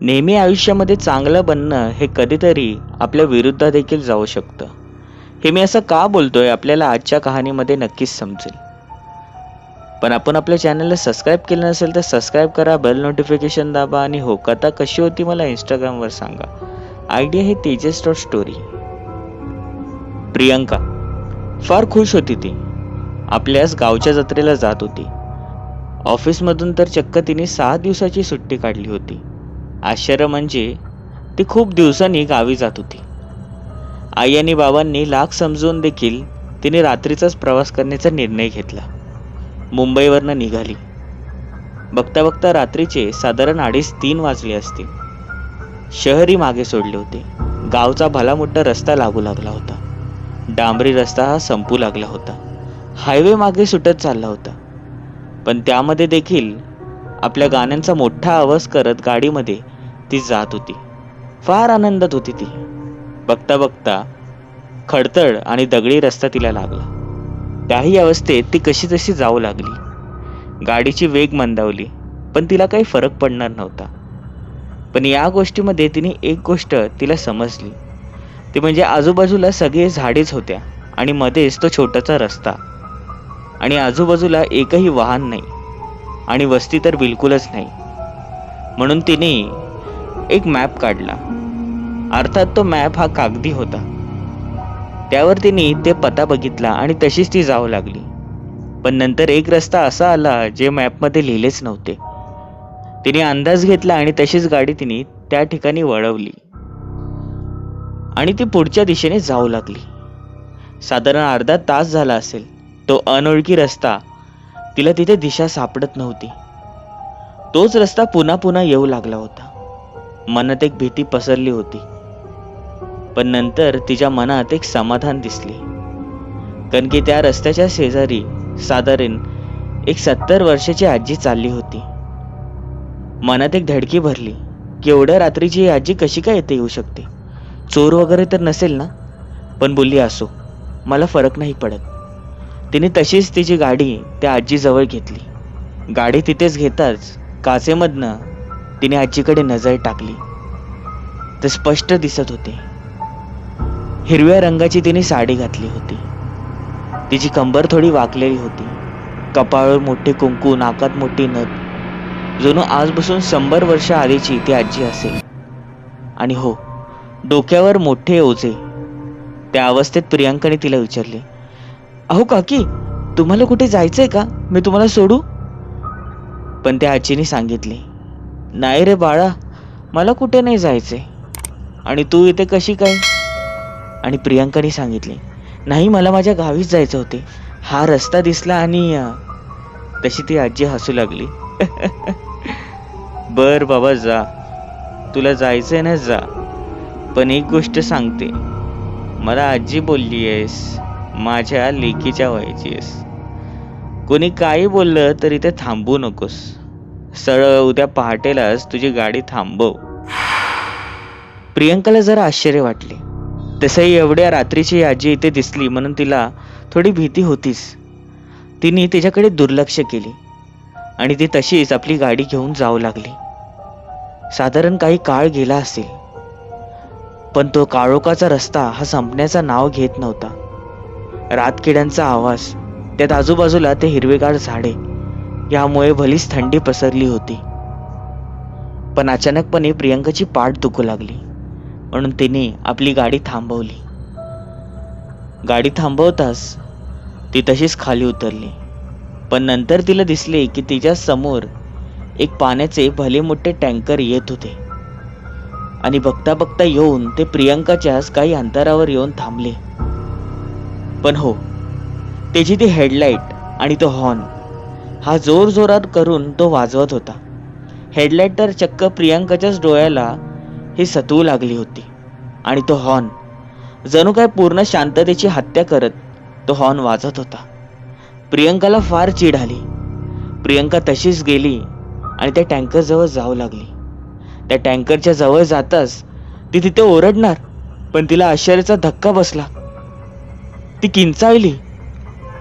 नेहमी आयुष्यामध्ये चांगलं बनणं हे कधीतरी आपल्या विरुद्ध देखील जाऊ शकतं. हे मी असं का बोलतोय आपल्याला आजच्या कहाणीमध्ये नक्कीच समजेल. पण आपण आपल्या चॅनलला सबस्क्राईब केलं नसेल तर सबस्क्राईब करा, बेल नोटिफिकेशन दाबा आणि हो, कथा कशी होती मला इंस्टाग्रामवर सांगा. आयडिया आहे तेजस डॉट स्टोरी. प्रियंका फार खुश होती. ती आपल्याच गावच्या जत्रेला जात होती. ऑफिसमधून तर चक्क तिने 6 दिवसाची सुट्टी काढली होती. आश्चर्य म्हणजे ती खूप दिवसांनी गावी जात होती. आई आणि बाबांनी लाख समजून देखील तिने रात्रीचाच प्रवास करण्याचा निर्णय घेतला. मुंबईवरनं निघाली. बघता बघता रात्रीचे साधारण 2:30-3 वाजले असतील. शहरही मागे सोडले होते. गावचा भला मोठा रस्ता लागू लागला होता. डांबरी रस्ता हा संपू लागला होता. हायवे मागे सुटत चालला होता. पण त्यामध्ये देखील आपल्या गाण्यांचा मोठा आवाज करत गाडीमध्ये ती जात होती. फार आनंदात होती ती. बघता बघता खडतळ आणि दगडी रस्ता तिला लागला. त्याही अवस्थेत ती कशी तशी जाऊ लागली. गाडीची वेग मंदावली पण तिला काही फरक पडणार नव्हता. पण या गोष्टीमध्ये तिने एक गोष्ट तिला समजली. ती म्हणजे आजूबाजूला सगळे झाडेच होत्या आणि मध्येच तो छोटासा रस्ता आणि आजूबाजूला एकही वाहन नाही आणि वस्ती तर बिलकुलच नाही. म्हणून तिने एक मॅप काढला. अर्थात तो मॅप हा कागदी होता. त्यावर तिने ते पत्ता बघितला आणि तशीच ती जाऊ लागली. पण नंतर एक रस्ता असा आला जे मॅपमध्ये लिहिलेच नव्हते. तिने अंदाज घेतला आणि तशीच गाडी तिने त्या ठिकाणी वळवली आणि ती पुढच्या दिशेने जाऊ लागली. साधारण अर्धा तास झाला असेल. तो अनोळखी रस्ता तिला तिथे दिशा सापडत नव्हती. तोच रस्ता पुन्हा पुन्हा येऊ लागला होता. मनात एक भीती पसरली होती. पण नंतर तिच्या मनात एक समाधान दिसले. कारण की त्या रस्त्याच्या शेजारी साधारण एक 70 वर्षाची आजी चालली होती. मनात एक धडकी भरली की एवढ्या रात्रीची ही आजी कशी काय येते येऊ शकते. चोर वगैरे तर नसेल ना. पण बोलली असो, मला फरक नाही पडत. तिने तशीच तिची गाडी त्या आजीजवळ घेतली. गाडी तिथेच घेताच काचेमधनं तिने आजीकडे नजर टाकली. ते स्पष्ट दिसत होते. हिरव्या रंगाची तिने साडी घातली होती. तिची कंबर थोडी वाकलेली होती. कपाळावर मोठे कुंकू, नाकात मोठी नथ. जणू आजपासून 100 वर्ष आधीची ती आजी असेल. आणि हो, डोक्यावर मोठे ओझे. त्या अवस्थेत प्रियांकाने तिला विचारले, अहो काकी, तुम्हाला कुठे जायचंय का? मी तुम्हाला सोडू? पण त्या आजीने सांगितले, नाही रे बाळा, मला कुठे नाही जायचंय. आणि तू इथे कशी काय? आणि प्रियांकाने सांगितले, नाही, मला माझ्या गावीच जायचं होते. हा रस्ता दिसला आणि तशी ती आजी हसू लागली. बर बाबा, जा, तुला जायचंय ना, जा. पण एक गोष्ट सांगते, मला आजी बोलली आहेस, माझ्या लेकीच्या व्हायची आहेस. कोणी काही बोललं तरी ते थांबू नकोस. सरळ उद्या पहाटेलाच तुझी गाडी थांबव. प्रियंकाला जरा आश्चर्य वाटले. तसंही एवढ्या रात्रीची आजी इथे दिसली म्हणून तिला थोडी भीती होतीच. तिने तिच्याकडे दुर्लक्ष केले आणि ती तशीच आपली गाडी घेऊन जाऊ लागली. साधारण काही काळ गेला असेल. पण तो काळोखाचा रस्ता हा संपण्याचा नाव घेत नव्हता. रातकिड्यांचा आवाज, त्यात आजूबाजूला ते हिरवेगार झाडे, यामुळे भलीच थंडी पसरली होती. पण अचानकपणे प्रियंकाची पाठ दुखू लागली म्हणून तिने आपली गाडी थांबवली. गाडी थांबवताच ती तशीच खाली उतरली. पण नंतर तिला दिसले की तिच्या समोर एक पाण्याचे भले मोठे टँकर येत होते. आणि बघता बघता येऊन ते प्रियंकाच्याच काही अंतरावर येऊन थांबले. पण हो, त्याची ती हेडलाईट आणि तो हॉर्न हा जोर जोरात करून तो वाजवत होता. हेडलाईट तर चक्क प्रियंकाच्याच डोळ्याला ही सतवू लागली होती. आणि तो हॉर्न जणू काय पूर्ण शांततेची हत्या करत तो हॉर्न वाजत होता. प्रियंकाला फार चीड आली. प्रियंका तशीच गेली आणि त्या टँकर जवळ जाऊ लागली. त्या टँकरच्या जवळ जाताच ती तिथे ओरडणार, पण तिला आश्चर्याचा धक्का बसला. ती किंचाळली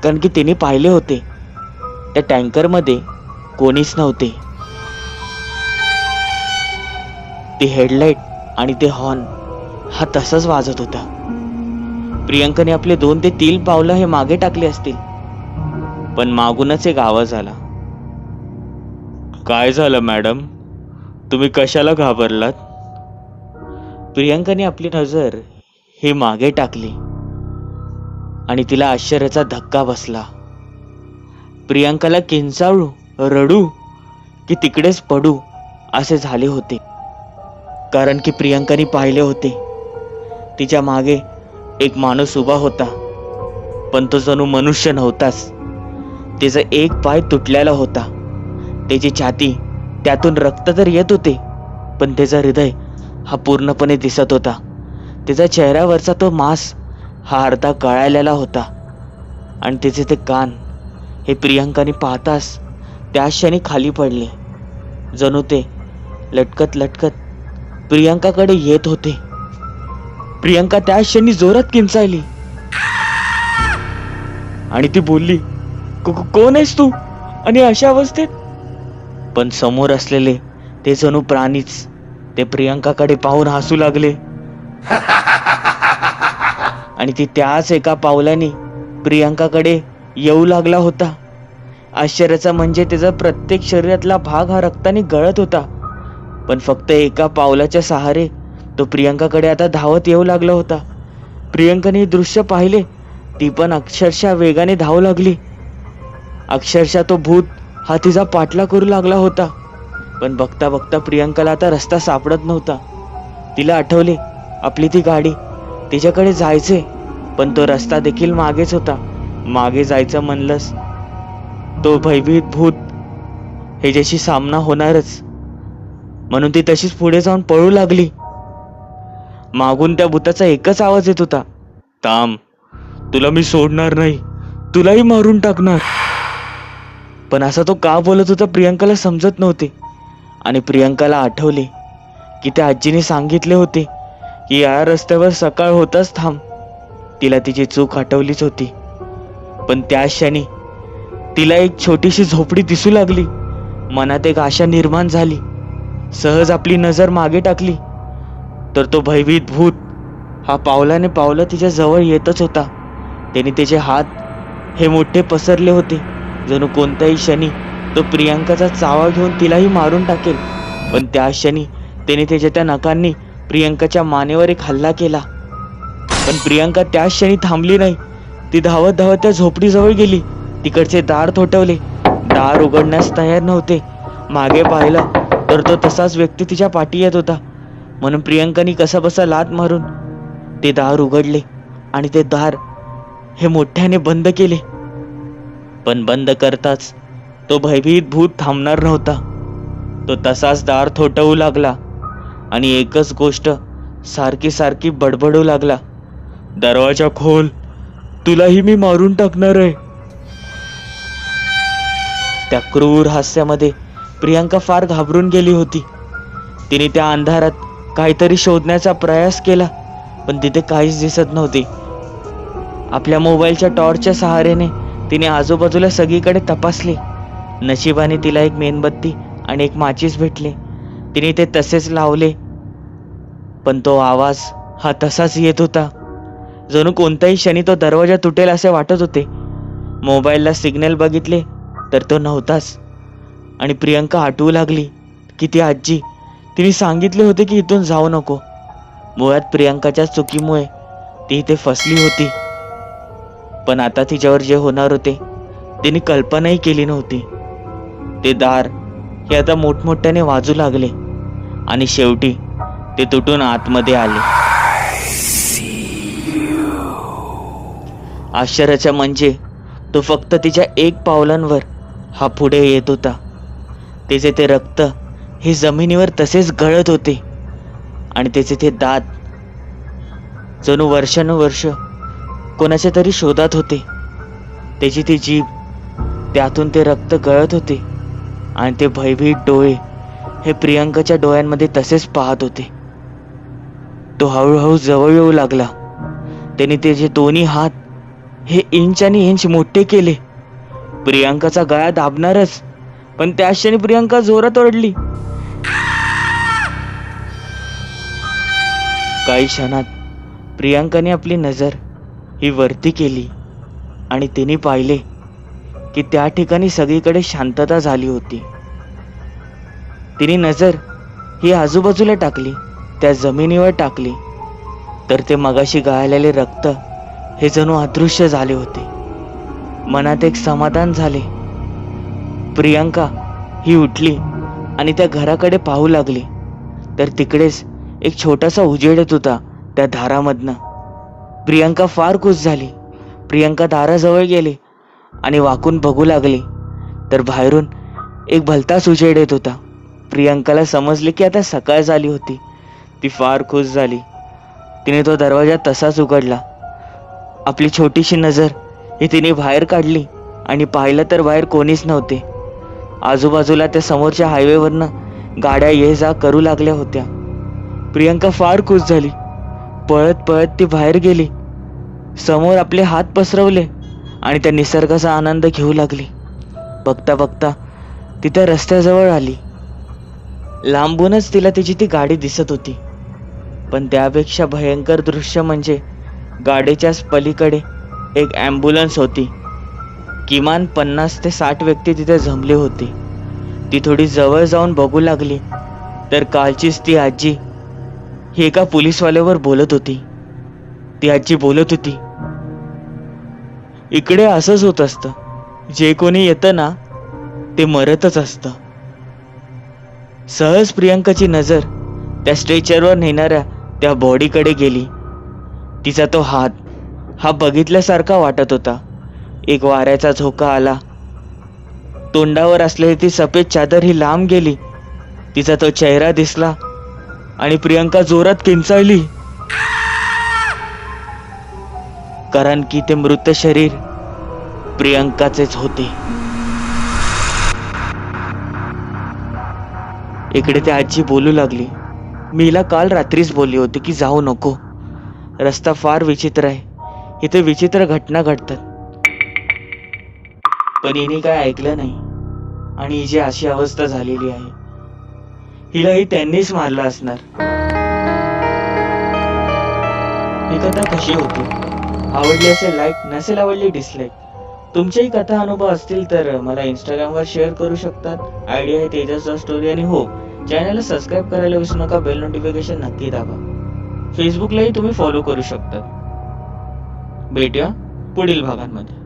कारण की तिने पाहिले होते त्या टँकरमध्ये कोणीच नव्हते. ती हेडलाईट आणि ते हॉर्न हा तसाच वाजत होता. प्रियंकाने आपले 2 ते 3 पावलं हे मागे टाकले असतील, पण मागूनच एक आवाज आला. काय झालं मॅडम, तुम्ही कशाला घाबरलात? प्रियंकाने आपली नजर ही मागे टाकली आणि तिला आश्चर्याचा धक्का बसला. प्रियंकाला किंचाळू, रडू की तिकडेच पडू असे झाले होते. कारण की प्रियंकाने पाहिले होते, तिच्या मागे एक माणूस उभा होता, पण तो जणू मनुष्य नव्हताच. त्याचा एक पाय तुटलेला होता, त्याची छाती त्यातून रक्त तर येत होते, पण त्याचा हृदय हा पूर्णपणे दिसत होता. त्याचा चेहऱ्यावरचा तो मांस हा अर्धा गळालेला होता आणि त्याचे ते कान हे प्रियंकाने पाहताच त्याच क्षणी खाली पडले. जणू ते लटकत लटकत प्रियंकाकडे येत होते. प्रियंका त्याच क्षणी जोरात किंचाळली आणि ती बोलली, कोण आहेस तू आणि अशा अवस्थेत? पण समोर असलेले ते जणू प्राणीच ते प्रियंकाकडे पाहून हसू लागले आणि ती त्याच एका पावलाने प्रियंकाकडे येऊ लागला होता. आश्चर्याचा म्हणजे त्याचा प्रत्येक शरीरातला भाग हा रक्ताने गळत होता, पण फक्त एका पावलाच्या सहारे तो प्रियंकाकडे आता धावत येऊ लागला होता. प्रियंकाने हे दृश्य पाहिले, ती पण अक्षरशः वेगाने धावू लागली. अक्षरशः तो भूत हा तिचा पाठलाग करू लागला होता. पण बघता बघता प्रियंकाला आता रस्ता सापडत नव्हता. तिला आठवले आपली ती गाडी, तिच्याकडे जायचे, पण तो रस्ता देखील मागेच होता. मागे जायचं म्हणलंस तो भयभीत भूत ह्याच्याशी सामना होणारच, म्हणून ती तशीच पुढे जाऊन पळू लागली. मागून त्या भूताचा एकच आवाज येत होता, थांब, तुला मी सोडणार नाही, तुलाही मारून टाकणार. पण असा तो का बोलत होता प्रियंकाला समजत नव्हते. आणि प्रियंकाला आठवले की त्या आजीने सांगितले होते की या रस्त्यावर सकाळ होताच थांब. तिला तिची चूक आठवलीच होती. पण त्या क्षणी तिला एक छोटीशी झोपडी दिसू लागली. मनात एक आशा निर्माण झाली. सहज आपली नजर मागे टाकली तर तो भयभीत भूत हा पावलाने पावलं तिच्या जवळ येतच होता. त्याने त्याचे हात हे मोठे पसरले होते, जणू कोणत्याही क्षणी तो प्रियंकाचा चावा घेऊन तिलाही मारून टाकेल. पण त्या क्षणी त्याने त्याच्या त्या नखांनी प्रियंकाच्या मानेवर एक हल्ला केला. पण प्रियंका त्या क्षणी थांबली नाही. ती धावत धावत त्या झोपडीजवळ गेली. तिकडचे दार थोठवले. दार उघडण्यास तयार नव्हते. मागे पाहिलं तर तो तसाच व्यक्ती तिच्या पाठी येत होता. म्हणून प्रियंकाने कसाबसा लाथ मारून ते दार उघडले आणि ते दार हे मोठ्याने बंद केले. पण बंद करताच तो भयभीत भूत थांबणार नव्हता. तो तसाच दार थोटवू लागला आणि एकच गोष्ट सारखी सारखी बडबडू लागला, दरवाजा खोल, तुलाही मी मारून टाकणार आहे. त्या क्रूर हास्यामध्ये प्रियंका फार घाबरून गेली होती. तिने त्या अंधारात काहीतरी शोधण्याचा प्रयास केला, पण तिथे काहीच दिसत नव्हते. आपल्या मोबाईलच्या टॉर्चच्या सहाऱ्याने तिने आजूबाजूला सगळीकडे तपासले. नशिबाने तिला एक मेणबत्ती आणि एक माचीस भेटले. तिने ते तसेच लावले, पण तो आवाज हा तसाच येत होता. जणू कोणत्याही क्षणी तो दरवाजा तुटेल असे वाटत होते. मोबाईलला सिग्नल बघितले तर तो नव्हताच. आणि प्रियंका आठवू लागली की ती आजी, तिने सांगितले होते की इथून जाऊ नको. मुळात प्रियंकाच्या चुकीमुळे ती इथे फसली होती. पण आता तिच्यावर जे होणार होते तिने कल्पनाही केली नव्हती. ते दार हे आता मोठमोठ्याने वाजू लागले आणि शेवटी ते तुटून आतमध्ये आले. आश्चर्याचा म्हणजे तो फक्त तिच्या एक पावलांवर हा पुढे येत होता. त्याचे ते रक्त हे जमिनीवर तसेच गळत होते आणि त्याचे ते दात जणू वर्षानुवर्ष कोणाच्या तरी शोधात होते. त्याची ती जीभ, त्यातून ते रक्त गळत होते आणि ते भयभीत डोळे हे प्रियंकाच्या डोळ्यांमध्ये तसेच पाहत होते. तो हळूहळू जवळ येऊ लागला. त्याने त्याचे दोन्ही हात हे इंच आणि इंच मोठे केले. प्रियंकाचा गळा दाबणारच, पण त्या क्षणी प्रियंका जोरात ओरडली काही क्षणात प्रियांकाने आपली नजर ही वरती केली आणि तिने पाहिले की त्या ठिकाणी सगळीकडे शांतता झाली होती. तिने नजर ही आजूबाजूला टाकली, त्या जमिनीवर टाकली, तर ते मगाशी गाळलेले रक्त हे जणू अदृश्य झाले होते. मनात एक समाधान झाले. प्रियांका ही उठली आणि त्या घराकडे पाहू लागली, तर तिकडेच एक छोटासा उजेड येत होता त्या दारामधनं. प्रियांका फार खुश झाली. प्रियांका दाराजवळ गेली आणि वाकून बघू लागली, तर बाहेरून एक भलताच उजेड येत होता. प्रियांकाला समजले की आता सकाळ झाली होती. ती फार खुश झाली. तिने तो दरवाजा तसाच उघडला. आपली छोटीशी नजर ही तिने बाहेर काढली आणि पाहिलं तर बाहेर कोणीच नव्हते. आजूबाजूला त्या समोरच्या हायवेवरनं गाड्या ये जा करू लागल्या होत्या. प्रियांका फार खुश झाली. पळत पळत ती बाहेर गेली. समोर आपले हात पसरवले आणि त्या निसर्गाचा आनंद घेऊ लागली. बघता बघता ती त्या रस्त्याजवळ आली. लांबूनच तिला तिची ती गाडी दिसत होती, पण त्यापेक्षा भयंकर दृश्य म्हणजे गाडीच्याच पलीकडे एक ॲम्ब्युलन्स होती. किमान 50 ते 60 व्यक्ती तिथे जमले होते. ती थोडी जवळ जाऊन बघू लागली, तर कालचीच ती आजी ही एका पोलीसवाल्यावर बोलत होती. ती आजी बोलत होती, इकडे असंच होत असतं, जे कोणी येतं ना ते मरतच असतं. सहज प्रियांकाची नजर त्या स्ट्रेचरवर नेणाऱ्या त्या बॉडीकडे गेली. तिचा तो हात हा बघितल्यासारखा वाटत होता. एक वाऱ्याचा झोका आला. तोंडावर असलेली ती सफेद चादर ही लांब गेली. तिचा तो चेहरा दिसला आणि प्रियांका जोरात किंचाळली, कारण की ते मृत शरीर प्रियांकाचेच होते. इकडे ती आजी बोलू लागली, मी हिला काल रात्रीच बोलली होती की जाऊ नको. रस्ता फार विचित्र आहे, इथे विचित्र घटना घडतात. पण हिने काय ऐकलं नाही आणि हिची अशी अवस्था झालेली आहे. हिलाही त्यांनीच मारलं असणार. ही कथा कशी होती? आवडली असेल लाईक, नसेल आवडली डिसलाईक. तुमच्याही कथा अनुभव असतील तर मला इंस्टाग्रामवर शेअर करू शकतात. आयडी आहे तेजस स्टोरी. आणि हो, चॅनलला सबस्क्राईब करायला विसरू नका. बेल नोटिफिकेशन नक्की दाबा. फेसबुकलाही तुम्ही फॉलो करू शकता. भेटूया पुढील भागांमध्ये.